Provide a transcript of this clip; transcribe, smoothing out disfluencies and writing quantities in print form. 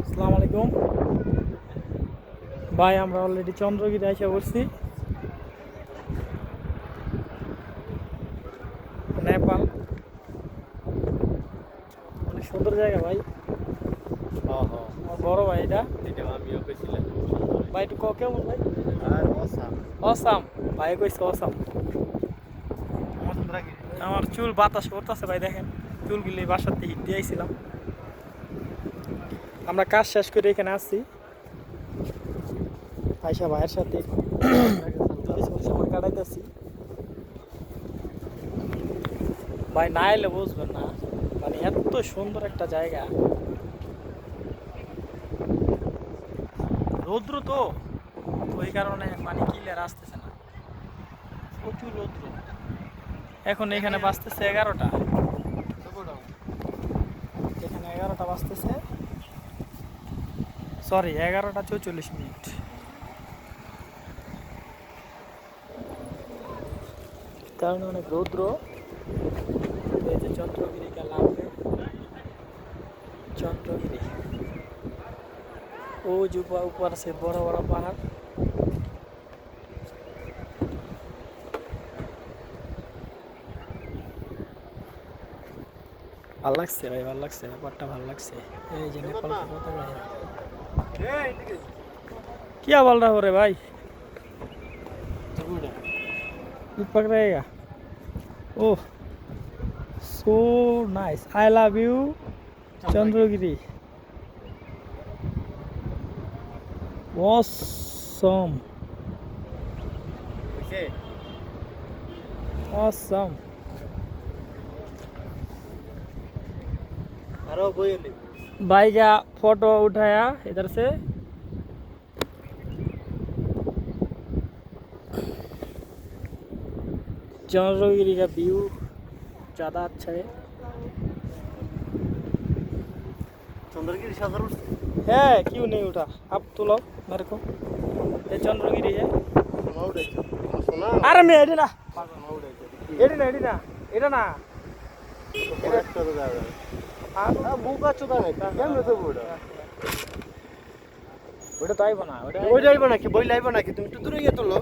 আসসালামু আলাইকুম ভাই, আমরা অলরেডি চন্দ্রগিরি এসে পড়ছি, নেপাল। অনেক সুন্দর জায়গা ভাই। হ্যাঁ হ্যাঁ, আমার বড় ভাই এটা। এটা আমিও গেছিলাম। ভাই একটু কেমন ভাই? আর অসাম অসাম ভাই, কইছে অসাম। মন্দ্রাগিরি। আমার চুল বাতাস করতেছে ভাই, দেখেন চুলগুলি বাসাতে হিট দিয়ে আইছিলাম। আমরা কাজ শেষ করে এখানে আসছি আয়সা ভাইয়ের সাথে কিছু সময় কাটাইতেছি। ভাই না এলে বুঝবেন না, মানে এত সুন্দর একটা জায়গা। রৌদ্র তো ওই কারণে মানে ক্লিয়ার আসতেছে না, প্রচুর রৌদ্র। এখন এখানে বাজতেছে 11টা, এখানে 11টা বাজতেছে, সরি 11টা 44 মিনিট। কারণ অনেক রৌদ্র। এই যে চন্দ্রগিরি গেলাম, চন্দ্রগিরি ও যে উপর আছে বড় বড় পাহাড়। ভাল লাগছে ভাই, ভাল লাগছে, ব্যাপারটা ভাল লাগছে। এই যে নেপাল পতাকা, কি বল रहा हो रे भाई? पक रहेगा। Oh so nice, I love you Chandragiri, awesome awesome. भाई का फोटो उठाया इधर से। चंद्रगिरी का व्यू ज़्यादा अच्छा है। चंद्रगिरी सागर है क्यों नहीं उठा? अब तो लो मेरे को, ये चंद्रगिरी है। अरे मैं एडी ना एडी ना एडी ना एडा ना বুকা চোদা নাই কেমনে তো ওটা ওটা তাই বানা, ওই যাইবা নাকি বই লাইবা নাকি তুমি একটু দূরে গিয়ে তোলো।